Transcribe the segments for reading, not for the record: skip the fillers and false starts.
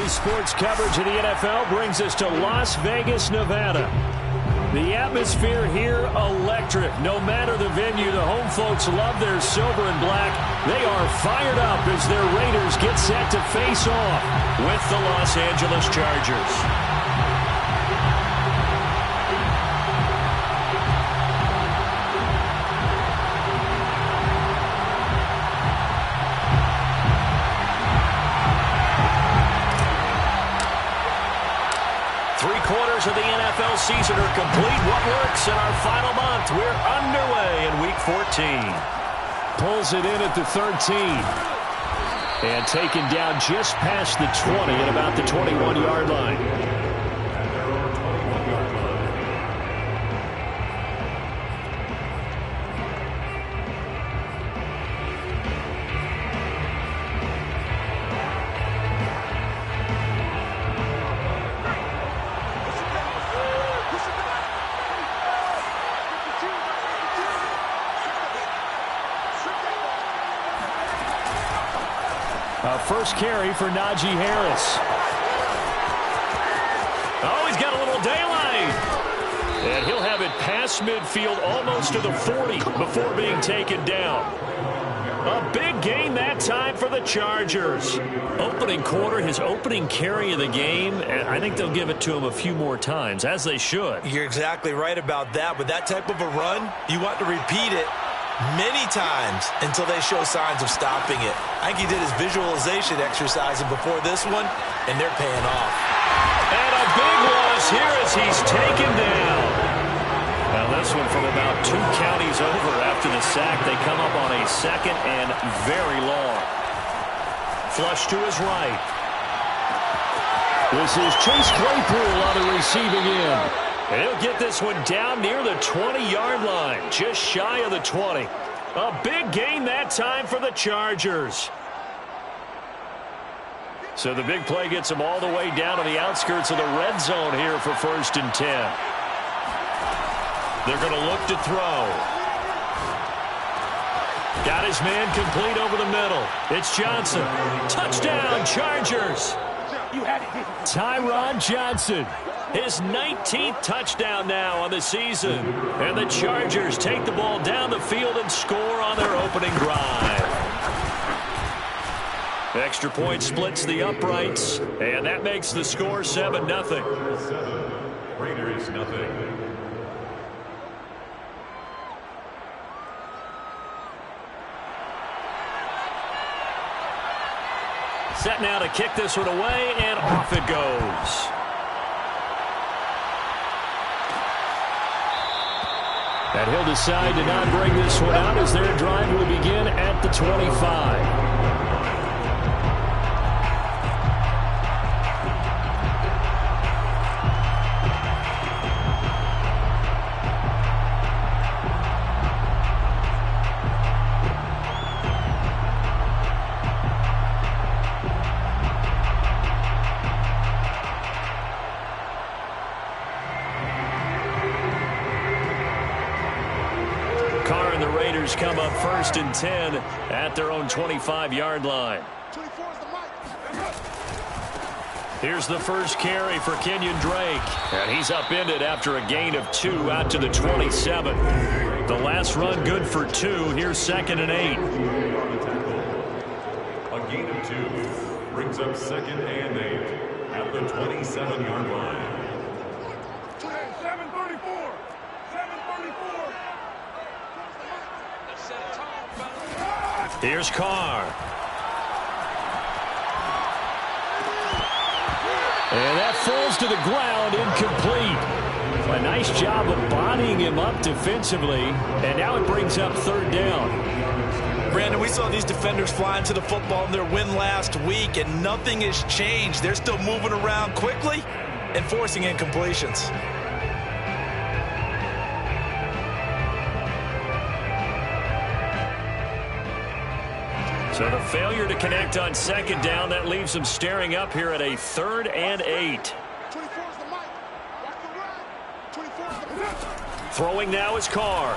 Daily sports coverage of the NFL brings us to Las Vegas, Nevada. The atmosphere here, electric. No matter the venue, the home folks love their silver and black. They are fired up as their Raiders get set to face off with the Los Angeles Chargers. Of the NFL season are complete. What works in our final month? We're underway in Week 14. Pulls it in at the 13. And taken down just past the 20 at about the 21-yard line. First carry for Najee Harris. Oh, he's got a little daylight. And he'll have it past midfield almost to the 40 before being taken down. A big gain that time for the Chargers. Opening quarter, his opening carry of the game, and I think they'll give it to him a few more times, as they should. You're exactly right about that. With that type of a run, you want to repeat it many times until they show signs of stopping it. I think he did his visualization exercising before this one, and they're paying off. And a big loss here as he's taken down. Now this one from about 2 counties over after the sack. They come up on a second and very long. Flush to his right. This is Chase Claypool on the receiving end. And he'll get this one down near the 20-yard line, just shy of the 20. A big gain that time for the Chargers. So the big play gets them all the way down to the outskirts of the red zone here for 1st and 10. They're going to look to throw. Got his man complete over the middle. It's Johnson. Touchdown, Chargers. Tyron Johnson. His 19th touchdown now on the season. And the Chargers take the ball down the field and score on their opening drive. Extra point splits the uprights, and that makes the score 7-0. Raiders nothing. Set now to kick this one away, and off it goes. And he'll decide to not bring this one out as their drive will begin at the 25. Come up 1st and 10 at their own 25-yard line. Here's the first carry for Kenyon Drake. And he's upended after a gain of 2 out to the 27. The last run good for 2. Here's 2nd and 8. A gain of 2 brings up 2nd and 8 at the 27-yard line. Here's Carr. And that falls to the ground, incomplete. A nice job of bodying him up defensively, and now it brings up 3rd down. Brandon, we saw these defenders fly into the football in their win last week, and nothing has changed. They're still moving around quickly and forcing incompletions. So the failure to connect on 2nd down, that leaves them staring up here at a 3rd and 8. Throwing now is Carr.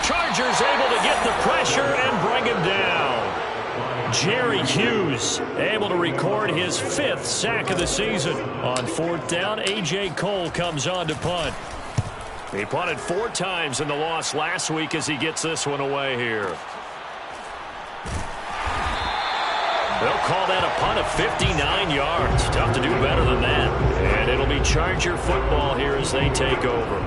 Chargers able to get the pressure and bring him down. Jerry Hughes able to record his 5th sack of the season. On 4th down, A.J. Cole comes on to punt. He punted 4 times in the loss last week as he gets this one away here. They'll call that a punt of 59 yards. Tough to do better than that. And it'll be Charger football here as they take over.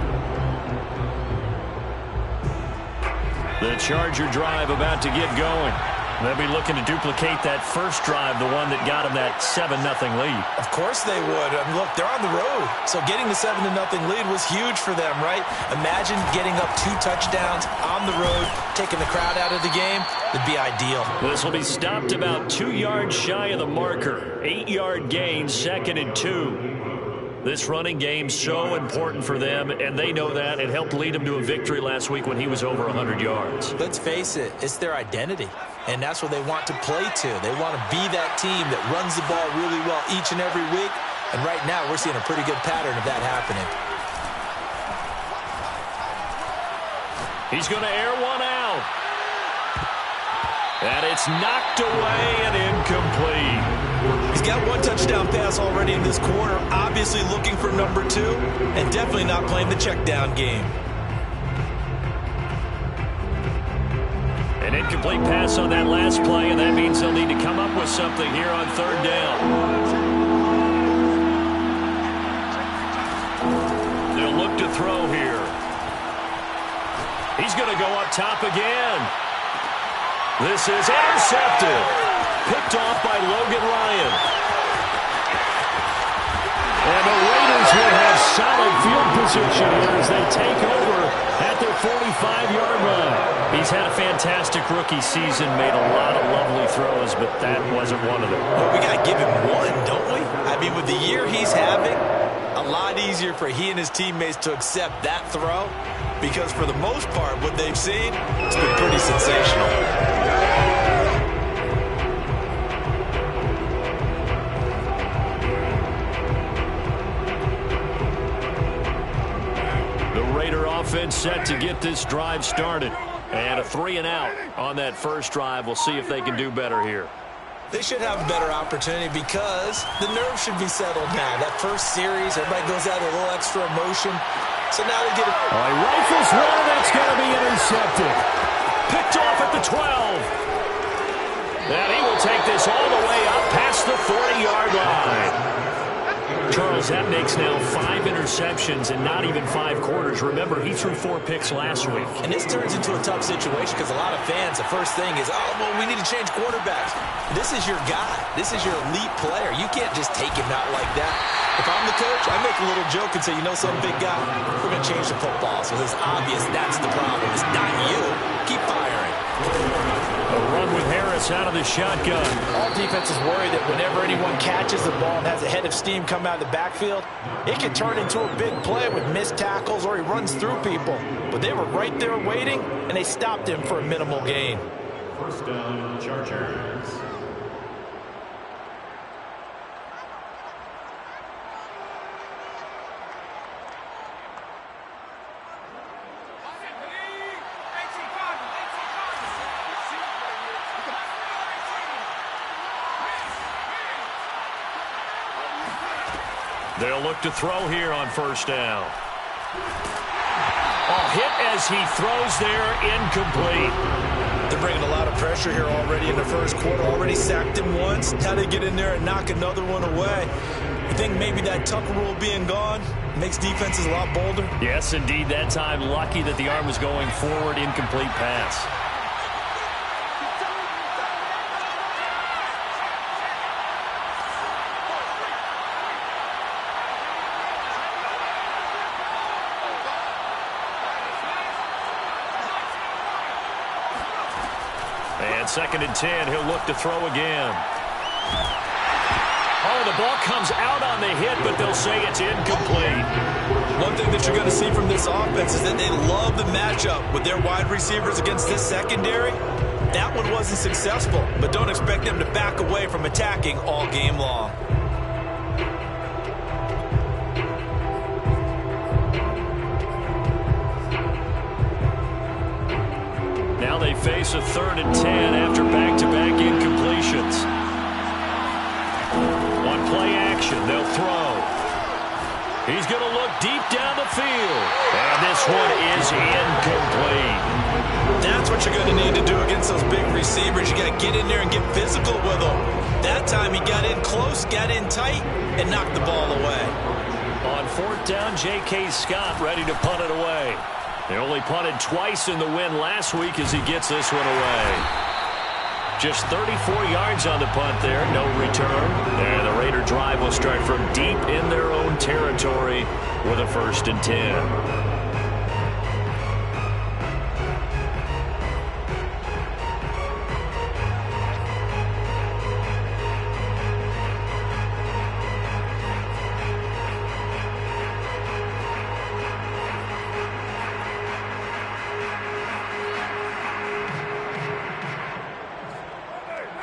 The Charger drive about to get going. They'll be looking to duplicate that first drive, the one that got them that 7-0 lead. Of course they would. I mean, look, they're on the road. So getting the 7-0 lead was huge for them, right? Imagine getting up 2 touchdowns on the road, taking the crowd out of the game. It'd be ideal. This will be stopped about 2 yards shy of the marker. 8-yard gain, 2nd and 2. This running game so important for them, and they know that. It helped lead them to a victory last week when he was over 100 yards. Let's face it, it's their identity, and that's what they want to play to. They want to be that team that runs the ball really well each and every week, and right now we're seeing a pretty good pattern of that happening. He's going to air one out. And it's knocked away and incomplete. He's got 1 touchdown pass already in this quarter, obviously looking for number 2, and definitely not playing the check down game. An incomplete pass on that last play, and that means they'll need to come up with something here on 3rd down. They'll look to throw here. He's going to go up top again. This is intercepted. Picked off by Logan Ryan. And the Raiders will have solid field position here as they take over at their 45-yard line. He's had a fantastic rookie season, made a lot of lovely throws, but that wasn't one of them. Well, we got to give him one, don't we? I mean, with the year he's having, a lot easier for he and his teammates to accept that throw, because for the most part, what they've seen, it's been pretty sensational. Offense set to get this drive started. And a 3-and-out on that first drive. We'll see if they can do better here. They should have a better opportunity because the nerves should be settled now. That first series, everybody goes out with a little extra emotion. So now they get it. Oh, he rifles one, that's going to be intercepted. Picked off at the 12. And he will take this all the way up past the 40-yard line. Charles, that makes now 5 interceptions in not even 5 quarters. Remember, he threw 4 picks last week. And this turns into a tough situation because a lot of fans, the first thing is, oh, well, we need to change quarterbacks. This is your guy. This is your elite player. You can't just take him out like that. If I'm the coach, I make a little joke and say, you know something, big guy? We're going to change the football. So it's obvious that's the problem. It's not you. Keep firing. A run with Harris out of the shotgun. All defenses worry that whenever anyone catches the ball and has a head of steam come out of the backfield, it can turn into a big play with missed tackles or he runs through people. But they were right there waiting, and they stopped him for a minimal gain. First down, Chargers. They'll look to throw here on first down. Oh, hit as he throws there, incomplete. They're bringing a lot of pressure here already in the first quarter. Already sacked him once. Now they get in there and knock another one away. You think maybe that Tucker rule being gone makes defenses a lot bolder? Yes, indeed. That time, lucky that the arm was going forward, incomplete pass. And 2nd and 10, he'll look to throw again. Oh, the ball comes out on the hit, but they'll say it's incomplete. One thing that you're going to see from this offense is that they love the matchup with their wide receivers against this secondary. That one wasn't successful, but don't expect them to back away from attacking all game long. Now they face a 3rd and 10 after back-to-back incompletions. play action. They'll throw. He's going to look deep down the field. And this one is incomplete. That's what you're going to need to do against those big receivers. You got to get in there and get physical with them. That time he got in close, got in tight, and knocked the ball away. On 4th down, J.K. Scott ready to punt it away. They only punted twice in the win last week as he gets this one away. Just 34 yards on the punt there, no return. And the Raider drive will start from deep in their own territory with a 1st and 10.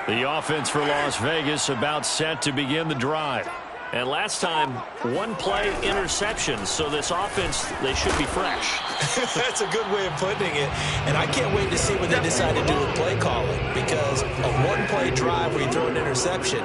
The offense for Las Vegas about set to begin the drive. And last time, one play interception. So this offense, they should be fresh. That's a good way of putting it. And I can't wait to see what they decide to do with play calling. Because a one-play drive where you throw an interception,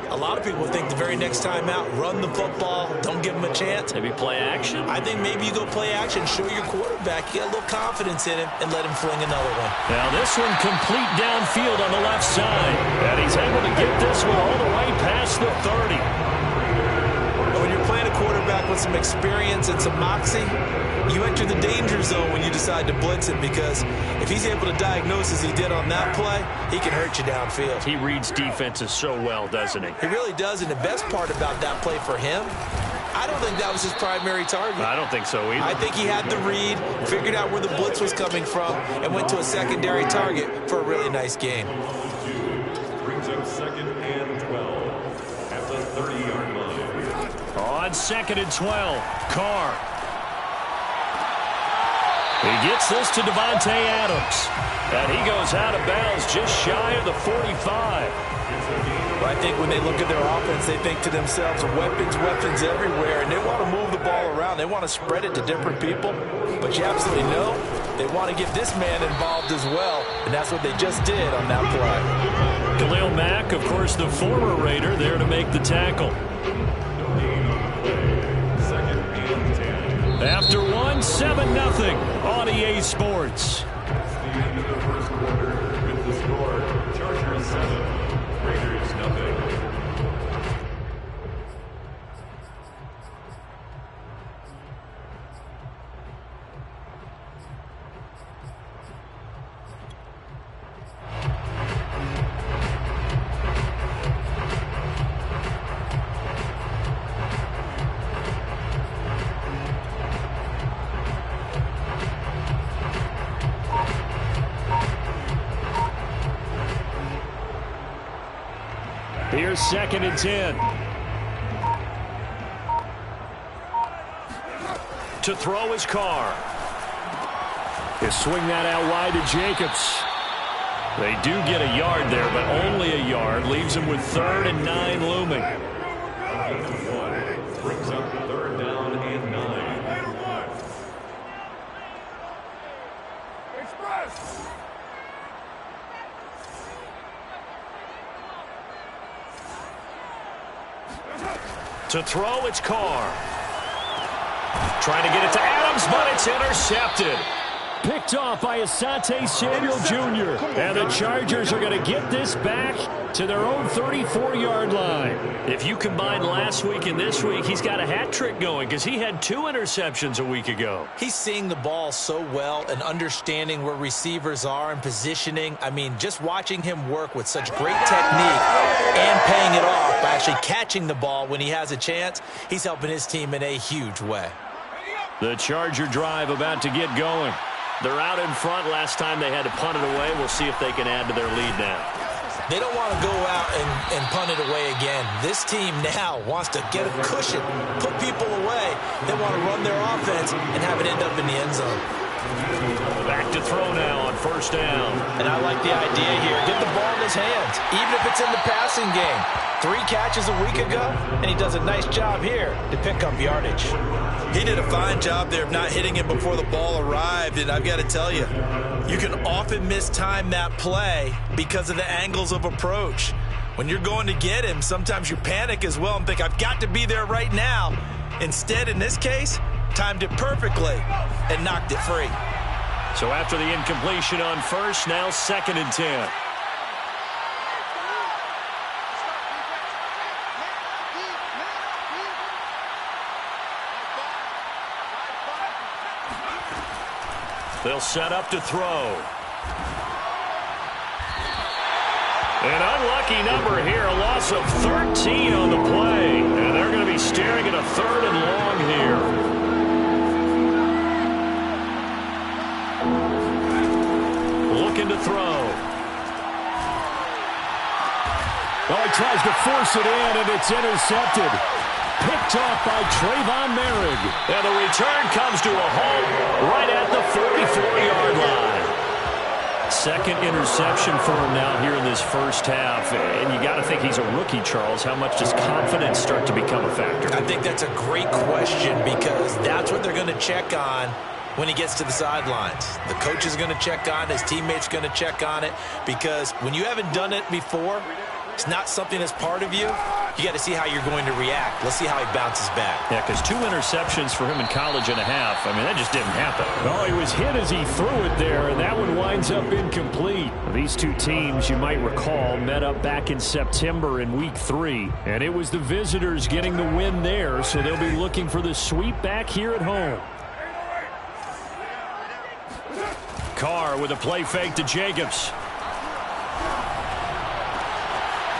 a lot of people think the very next time out, run the football, don't give them a chance. Maybe play action? I think maybe you go play action, show your quarterback, you got a little confidence in him, and let him fling another one. Now this one complete downfield on the left side. And he's able to get this one all the way past the 30. When you're playing a quarterback with some experience and some moxie, you enter the danger zone when you decide to blitz him, because if he's able to diagnose as he did on that play, he can hurt you downfield. He reads defenses so well, doesn't he? He really does, and the best part about that play for him, I don't think that was his primary target. I don't think so either. I think he had the read, figured out where the blitz was coming from, and went to a secondary target for a really nice game. Brings up 2nd and 12 at the 30-yard line. On 2nd and 12, Carr. He gets this to Devontae Adams. And he goes out of bounds just shy of the 45. I think when they look at their offense, they think to themselves, weapons everywhere, and they want to move the ball around. They want to spread it to different people. But you absolutely know they want to get this man involved as well, and that's what they just did on that play. Khalil Mack, of course, the former Raider, there to make the tackle. After one, 7-0 on EA Sports. That's the end of the first quarter with the score, Chargers 7, Raiders 0. Here's 2nd and 10. To throw his Carr. He'll swing that out wide to Jacobs. They do get a yard there, but only a yard. Leaves him with 3rd and 9 looming. Brings up 3rd down and 9. To throw, it's Carr. Trying to get it to Adams, but it's intercepted. Picked off by Asante Samuel Jr. And the Chargers are going to get this back to their own 34-yard line. If you combine last week and this week, he's got a hat trick going because he had 2 interceptions a week ago. He's seeing the ball so well and understanding where receivers are and positioning. I mean, just watching him work with such great technique and paying it off by actually catching the ball when he has a chance, he's helping his team in a huge way. The Charger drive about to get going. They're out in front. Last time they had to punt it away. We'll see if they can add to their lead now. They don't want to go out and punt it away again. This team now wants to get a cushion, put people away. They want to run their offense and have it end up in the end zone. Back to throw now on 1st down. And I like the idea here. Get the ball in his hands, even if it's in the passing game. 3 catches a week ago, and he does a nice job here to pick up yardage. He did a fine job there of not hitting him before the ball arrived, and I've got to tell you, you can often mistime that play because of the angles of approach. When you're going to get him, sometimes you panic as well and think, I've got to be there right now. Instead, in this case, timed it perfectly and knocked it free. So after the incompletion on first, now 2nd and 10. They'll set up to throw. An unlucky number here, a loss of 13 on the play. And they're going to be staring at a 3rd and long here. Looking to throw. Well, he tries to force it in, and it's intercepted. Picked off by Trayvon Merrick. And the return comes to a halt right at the 44-yard line. 2nd interception for him now here in this first half. And you got to think he's a rookie, Charles. How much does confidence start to become a factor? I think that's a great question because that's what they're going to check on when he gets to the sidelines. The coach is going to check on it. His teammates going to check on it because when you haven't done it before, it's not something that's part of you. You got to see how you're going to react. Let's see how he bounces back. Yeah, because 2 interceptions for him in college and a half. I mean, that just didn't happen. Well, he was hit as he threw it there, and that one winds up incomplete. These two teams, you might recall, met up back in September in Week 3, and it was the visitors getting the win there, so they'll be looking for the sweep back here at home. Carr with a play fake to Jacobs.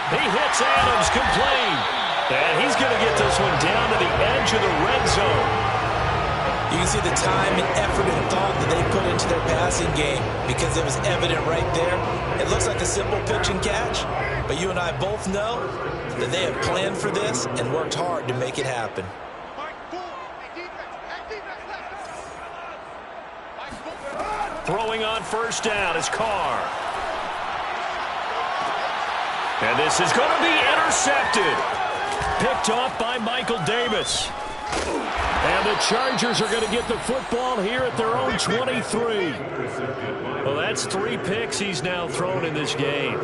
He hits Adams, complete. And he's going to get this one down to the edge of the red zone. You can see the time and effort and thought that they put into their passing game because it was evident right there. It looks like a simple pitch and catch, but you and I both know that they have planned for this and worked hard to make it happen. Throwing on first down is Carr. And this is going to be intercepted. Picked off by Michael Davis. And the Chargers are going to get the football here at their own 23. Well, that's 3 picks he's now thrown in this game.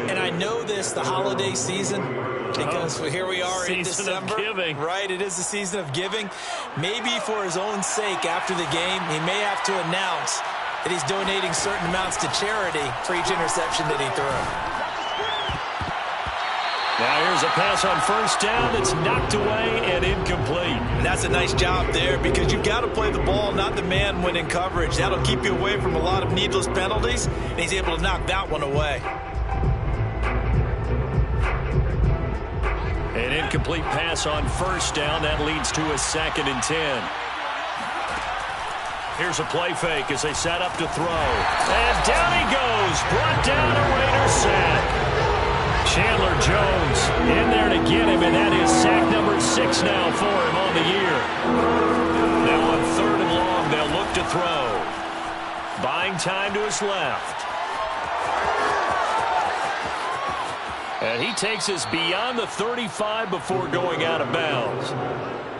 And I know this, the holiday season, because here we are in December. Season of giving. Right, it is the season of giving. Maybe for his own sake after the game, he may have to announce that he's donating certain amounts to charity for each interception that he threw. Now here's a pass on first down that's knocked away and incomplete. And that's a nice job there because you've got to play the ball, not the man when in coverage. That'll keep you away from a lot of needless penalties, and he's able to knock that one away. An incomplete pass on first down. That leads to a 2nd and 10. Here's a play fake as they set up to throw. And down he goes. Brought down a Raider sack. Chandler Jones in there to get him, and that is sack number 6 now for him on the year. Now on 3rd and long, they'll look to throw. Buying time to his left. And he takes us beyond the 35 before going out of bounds.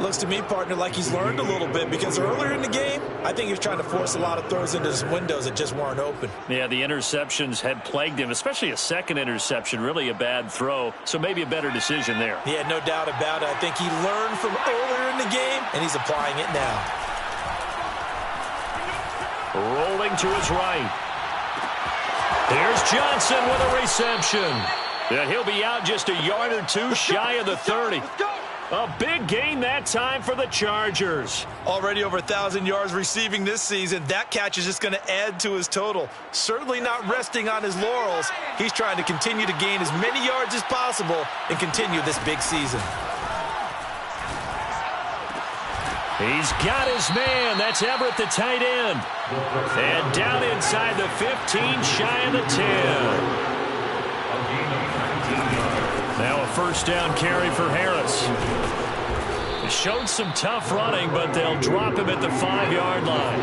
Looks to me, partner, like he's learned a little bit because earlier in the game, I think he was trying to force a lot of throws into his windows that just weren't open. Yeah, the interceptions had plagued him, especially a 2nd interception, really a bad throw, so maybe a better decision there. Yeah, no doubt about it. I think he learned from earlier in the game, and he's applying it now. Rolling to his right. Here's Johnson with a reception. And he'll be out just a yard or 2 shy of the 30. A big gain that time for the Chargers. Already over 1,000 yards receiving this season. That catch is just going to add to his total. Certainly not resting on his laurels. He's trying to continue to gain as many yards as possible and continue this big season. He's got his man. That's Everett, the tight end. And down inside the 15, shy of the 10. Now a first down carry for Harris. He showed some tough running, but they'll drop him at the 5-yard line.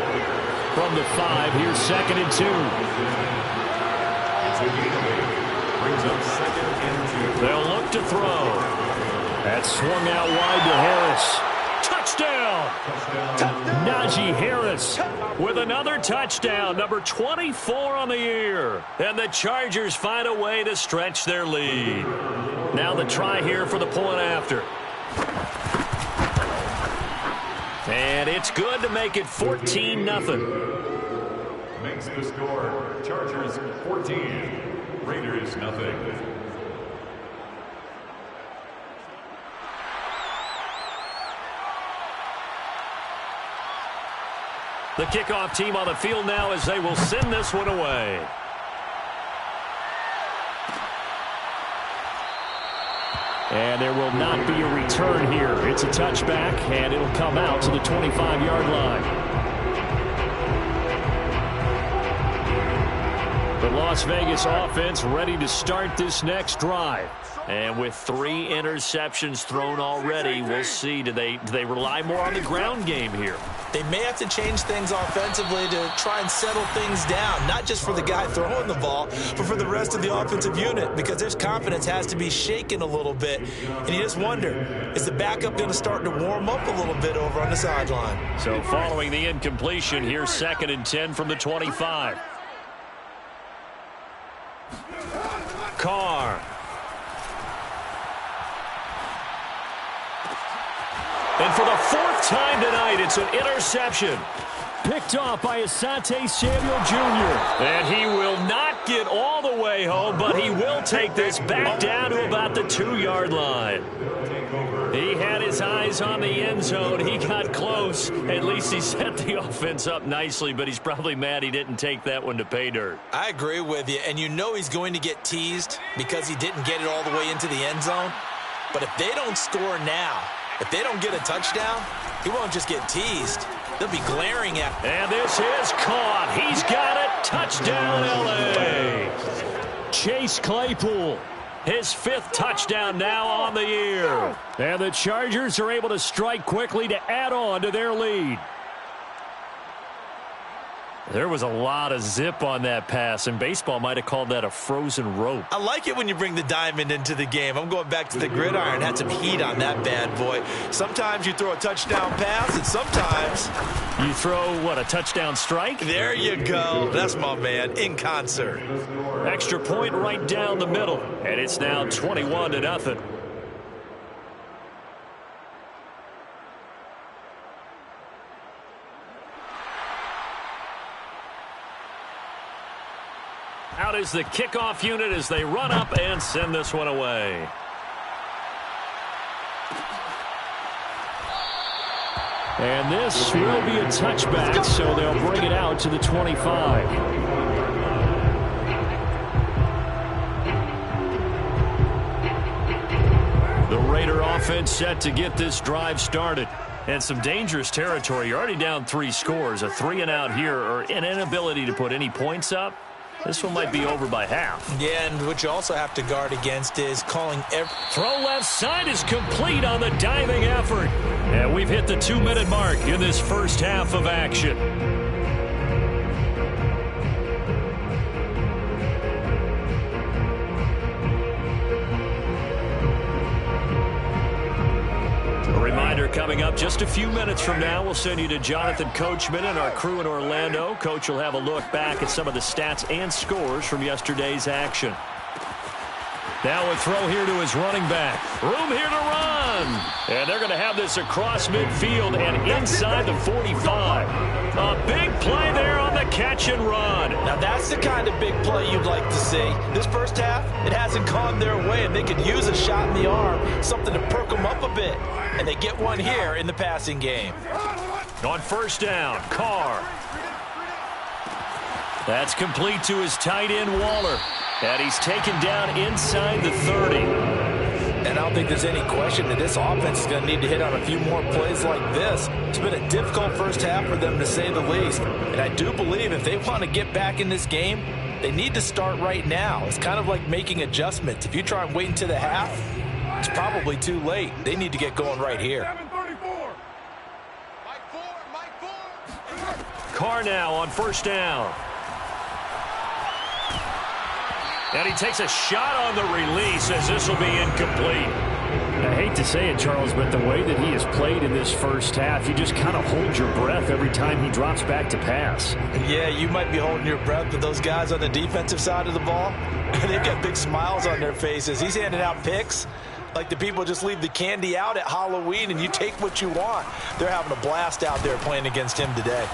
From the 5, here's 2nd and 2. They'll look to throw. That swung out wide to Harris. touchdown. Najee Harris with another touchdown, number 24 on the year. And the Chargers find a way to stretch their lead. Now the try here for the point after. And it's good to make it 14-0. Makes the score, Chargers 14, Raiders nothing. The kickoff team on the field now as they will send this one away. And there will not be a return here. It's a touchback, and it'll come out to the 25-yard line. The Las Vegas offense ready to start this next drive. And with 3 interceptions thrown already, we'll see. Do they rely more on the ground game here? They may have to change things offensively to try and settle things down, not just for the guy throwing the ball, but for the rest of the offensive unit, because their confidence has to be shaken a little bit. And you just wonder, is the backup going to start to warm up a little bit over on the sideline? So following the incompletion, here's 2nd and 10 from the 25. Carr. And for the 4th time tonight, it's an interception. Picked off by Asante Samuel Jr. And he will not get all the way home, but he will take this back down to about the 2-yard line. He had his eyes on the end zone. He got close. At least he set the offense up nicely, but he's probably mad he didn't take that one to pay dirt. I agree with you, and you know he's going to get teased because he didn't get it all the way into the end zone. But if they don't score now, if they don't get a touchdown, he won't just get teased. They'll be glaring at him. And this is caught. He's got it. Touchdown, L.A. Chase Claypool. His 5th touchdown now on the year. And the Chargers are able to strike quickly to add on to their lead. There was a lot of zip on that pass, and baseball might have called that a frozen rope. I like it when you bring the diamond into the game. I'm going back to the gridiron. Had some heat on that bad boy. Sometimes you throw a touchdown pass, and sometimes you throw, what, a touchdown strike? There you go. That's my man, in concert. Extra point right down the middle, and it's now 21-0. Out is the kickoff unit as they run up and send this one away. And this will be a touchback, so they'll bring it out to the 25. The Raider offense set to get this drive started. And some dangerous territory. You're already down 3 scores. A 3-and-out here, or an inability to put any points up. This one might be over by half. Yeah, and what you also have to guard against is calling every... Throw left side is complete on the diving effort. And we've hit the 2-minute mark in this first half of action. A reminder coming up just a few minutes from now, we'll send you to Jonathan Coachman and our crew in Orlando. Coach will have a look back at some of the stats and scores from yesterday's action. Now a throw here to his running back. Room here to run. And they're going to have this across midfield and inside the 45. A big play there on the catch and run. Now that's the kind of big play you'd like to see. This first half, it hasn't gone their way, and they could use a shot in the arm, something to perk them up a bit. And they get one here in the passing game. On first down, Carr. That's complete to his tight end, Waller. And he's taken down inside the 30. And I don't think there's any question that this offense is going to need to hit on a few more plays like this. It's been a difficult first half for them, to say the least. And I do believe if they want to get back in this game, they need to start right now. It's kind of like making adjustments. If you try and wait until the half, it's probably too late. They need to get going right here. Carr now on first down. And he takes a shot on the release as this will be incomplete. I hate to say it, Charles, but the way that he has played in this first half, you just kind of hold your breath every time he drops back to pass. Yeah, you might be holding your breath, but those guys on the defensive side of the ball, they've got big smiles on their faces. He's handing out picks like the people just leave the candy out at Halloween and you take what you want. They're having a blast out there playing against him today.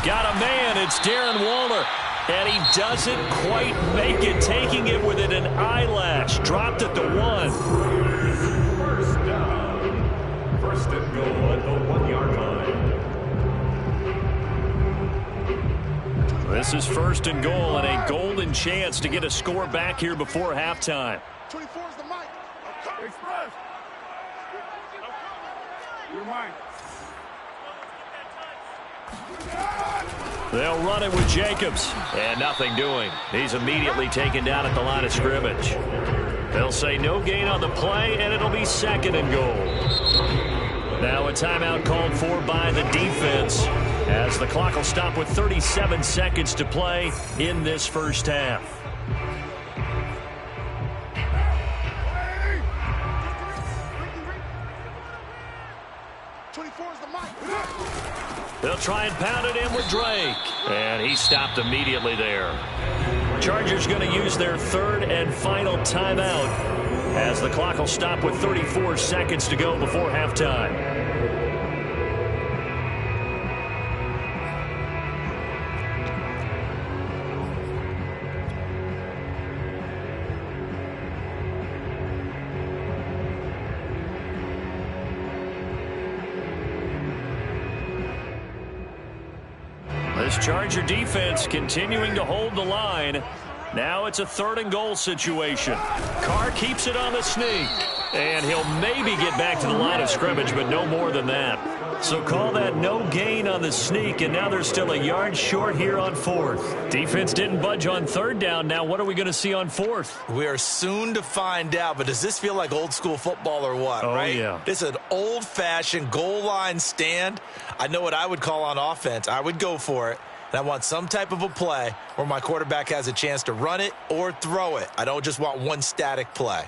Got a man. It's Darren Waller. And he doesn't quite make it, taking it within an eyelash. Dropped at the 1. First down. First and goal at the 1-yard line. This is first and goal and a golden chance to get a score back here before halftime. 24 is the mic. Express. Your mic. They'll run it with Jacobs. And nothing doing. He's immediately taken down at the line of scrimmage. They'll say no gain on the play, and it'll be second and goal. Now a timeout called for by the defense, as the clock will stop with 37 seconds to play in this first half. They'll try and pound it in with Drake. And he stopped immediately there. Chargers going to use their third and final timeout as the clock will stop with 34 seconds to go before halftime. This Charger defense continuing to hold the line. Now it's a third and goal situation. Carr keeps it on the sneak. And he'll maybe get back to the line of scrimmage, but no more than that. So call that no gain on the sneak, and now they're still a yard short here on fourth. Defense didn't budge on third down. Now what are we going to see on fourth? We are soon to find out, but does this feel like old school football or what, right? Yeah. It's an old-fashioned goal line stand. I know what I would call on offense. I would go for it. And I want some type of a play where my quarterback has a chance to run it or throw it. I don't just want one static play.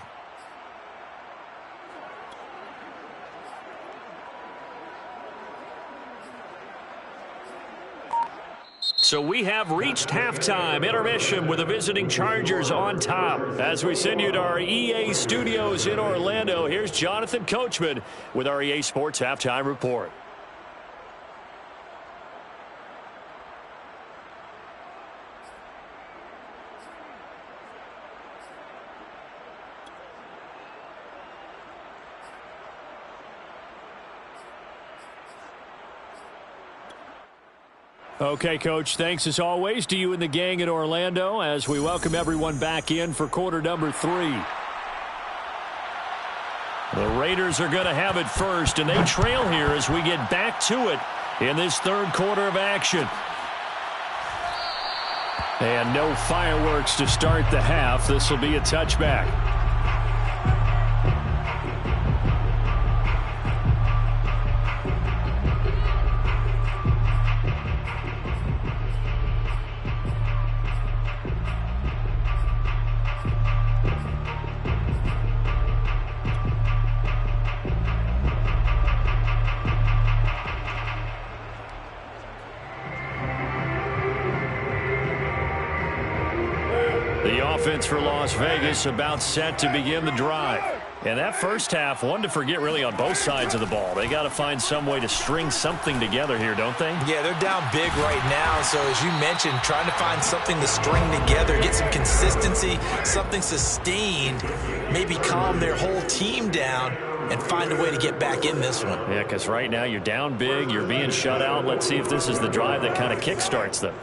So we have reached halftime intermission with the visiting Chargers on top. As we send you to our EA studios in Orlando, here's Jonathan Coachman with our EA Sports Halftime Report. Okay, Coach, thanks as always to you and the gang in Orlando as we welcome everyone back in for quarter number 3. The Raiders are going to have it first, and they trail here as we get back to it in this third quarter of action. And no fireworks to start the half. This will be a touchback. The offense for Las Vegas about set to begin the drive. And that first half, one to forget really on both sides of the ball. They got to find some way to string something together here, don't they? Yeah, they're down big right now. So as you mentioned, trying to find something to string together, get some consistency, something sustained, maybe calm their whole team down and find a way to get back in this one. Yeah, because right now you're down big, you're being shut out. Let's see if this is the drive that kind of kickstarts them.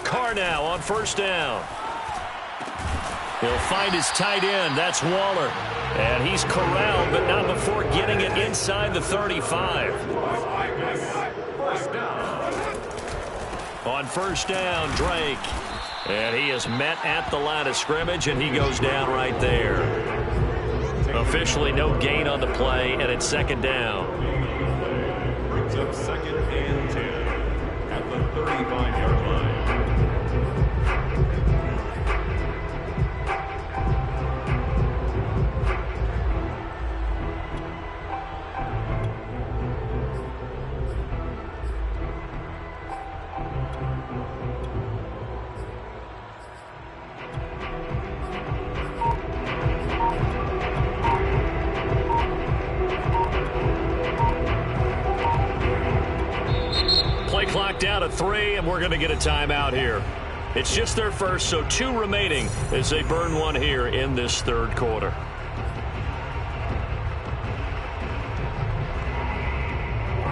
Carr now on first down. He'll find his tight end. That's Waller. And he's corralled, but not before getting it inside the 35. On first down, Drake. And he is met at the line of scrimmage, and he goes down right there. Officially no gain on the play, and it's second down. Brings up second and 10 at the 35-yard line. clock down to 3, and we're going to get a timeout here. It's just their first, so 2 remaining as they burn one here in this third quarter.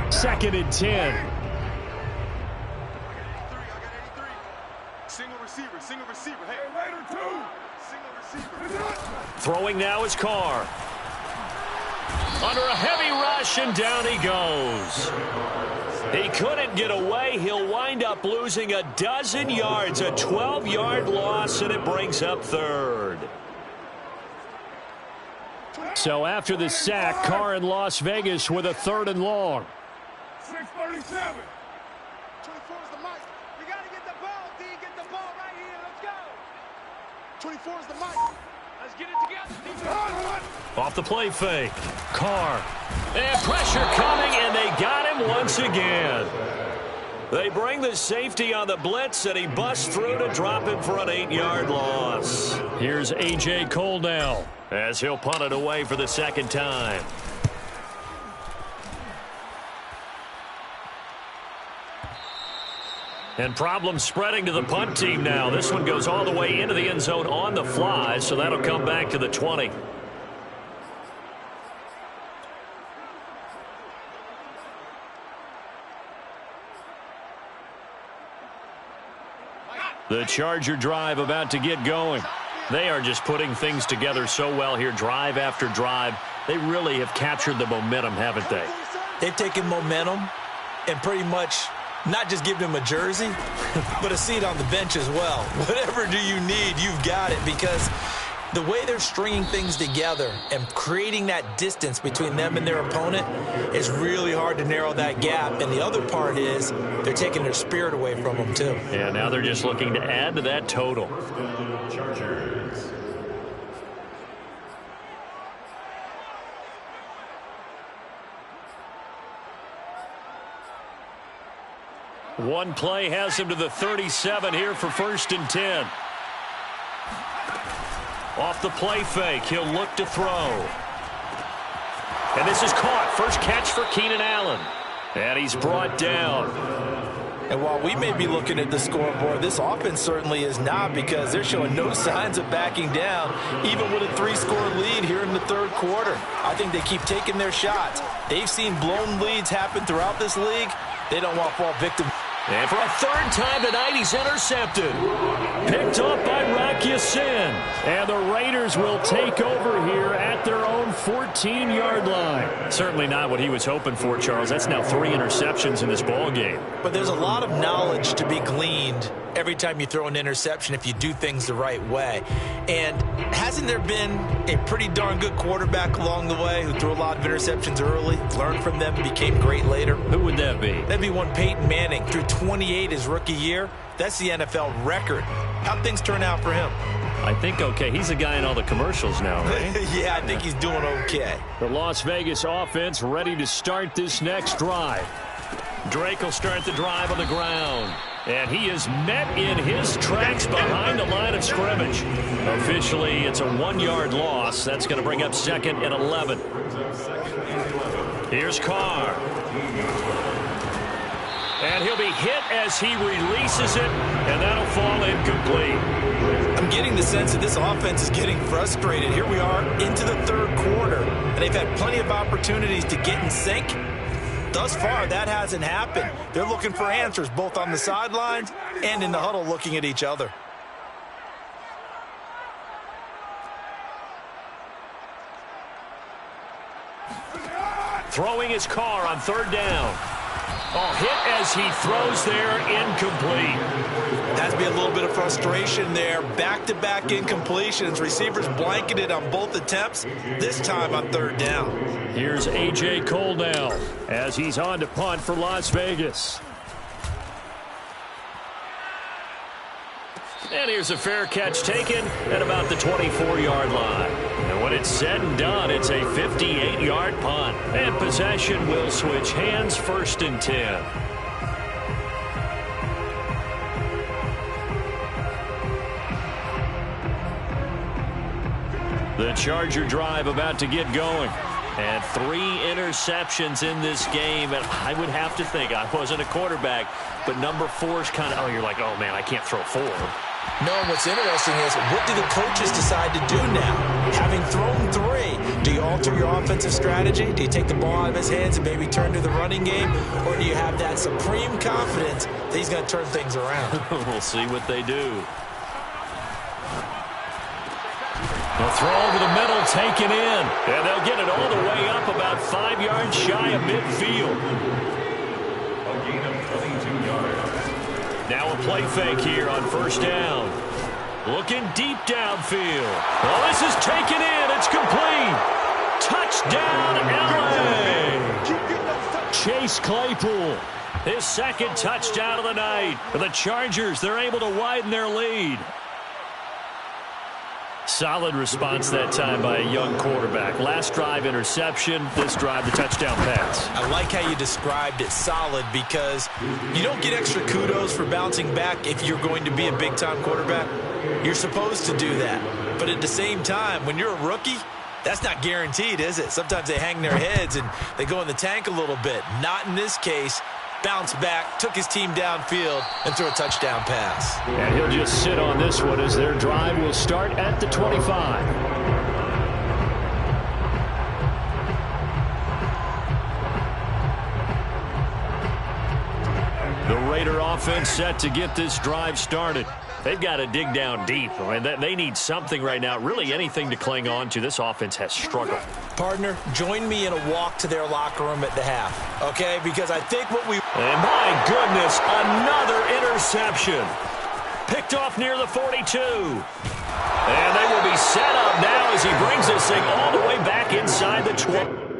Second and 10. Single receiver. Hey, later, 2. Single receiver. Throwing now is Carr. Under a heavy rush, and down he goes. He couldn't get away. He'll wind up losing a dozen yards, a 12-yard loss, and it brings up third. So after the sack, Carr in Las Vegas with a 3rd and long. 637. 24 is the mic. You got to get the ball, D. Get the ball right here. Let's go. 24 is the mic. Let's get it together. Off the play fake. Carr. And pressure coming, and they got him once again. They bring the safety on the blitz, and he busts through to drop him for an 8-yard loss. Here's A.J. Cole now, as he'll punt it away for the second time. And problems spreading to the punt team now. This one goes all the way into the end zone on the fly, so that'll come back to the 20. The Charger drive about to get going. They are just putting things together so well here, drive after drive. They really have captured the momentum, haven't they? They've taken momentum and pretty much not just given him a jersey, but a seat on the bench as well. Whatever do you need, you've got it, because the way they're stringing things together and creating that distance between them and their opponent is really hard to narrow that gap. And the other part is they're taking their spirit away from them, too. Yeah, now they're just looking to add to that total. Chargers. One play has him to the 37 here for 1st and 10. Off the play fake, he'll look to throw. And this is caught. First catch for Keenan Allen. And he's brought down. And while we may be looking at the scoreboard, this offense certainly is not, because they're showing no signs of backing down, even with a 3-score lead here in the third quarter. I think they keep taking their shots. They've seen blown leads happen throughout this league. They don't want to fall victim. And for a 3rd time tonight, he's intercepted. Picked up by Rock Ya-Sin. and the Raiders will take over here at their own 14-yard line. Certainly not what he was hoping for, Charles. That's now 3 interceptions in this ball game. But there's a lot of knowledge to be gleaned every time you throw an interception if you do things the right way. And hasn't there been a pretty darn good quarterback along the way who threw a lot of interceptions early, learned from them, and became great later? Who would that be? That'd be one Peyton Manning. Threw 28 his rookie year. That's the NFL record. How'd things turn out for him? I think okay. He's a guy in all the commercials now, right? Yeah, I think he's doing okay. The Las Vegas offense ready to start this next drive. Drake will start the drive on the ground. And he is met in his tracks behind the line of scrimmage. Officially, it's a 1-yard loss. That's going to bring up 2nd and 11. Here's Carr. And he'll be hit as he releases it, and that'll fall incomplete. I'm getting the sense that this offense is getting frustrated. Here we are into the third quarter, and they've had plenty of opportunities to get in sync. Thus far, that hasn't happened. They're looking for answers both on the sidelines and in the huddle looking at each other. Throwing his Carr on 3rd down. Oh, hit as he throws there, incomplete. Has to be a little bit of frustration there. Back-to-back incompletions. Receivers blanketed on both attempts, this time on 3rd down. Here's A.J. Cole now as he's on to punt for Las Vegas. And here's a fair catch taken at about the 24-yard line. And when it's said and done, it's a 58-yard punt. And possession will switch hands, 1st and 10. The Charger drive about to get going. And 3 interceptions in this game, and I would have to think, I wasn't a quarterback, but number 4 is kind of, oh, you're like, oh, man, I can't throw 4. No, and what's interesting is, what do the coaches decide to do now? Having thrown 3, do you alter your offensive strategy? Do you take the ball out of his hands and maybe turn to the running game? Or do you have that supreme confidence that he's going to turn things around? We'll see what they do. The throw over the middle, taken in. And they'll get it all the way up about 5 yards shy of midfield. A gain of 22 yards. Now a play fake here on first down. Looking deep downfield. Oh, this is taken in. It's complete. Touchdown, LA. Chase Claypool, his 2nd touchdown of the night. For the Chargers, they're able to widen their lead. Solid response that time by a young quarterback. Last drive, interception. This drive, the touchdown pass. I like how you described it, solid, because you don't get extra kudos for bouncing back if you're going to be a big-time quarterback. You're supposed to do that. But at the same time, when you're a rookie, that's not guaranteed, is it? Sometimes they hang their heads and they go in the tank a little bit. Not in this case. Bounced back, took his team downfield, and threw a touchdown pass. And he'll just sit on this one as their drive will start at the 25. The Raider offense set to get this drive started. They've got to dig down deep. I mean, they need something right now, really anything to cling on to. This offense has struggled. Partner, join me in a walk to their locker room at the half, okay? Because I think what we... And my goodness, another interception. Picked off near the 42. And they will be set up now as he brings this thing all the way back inside the 20.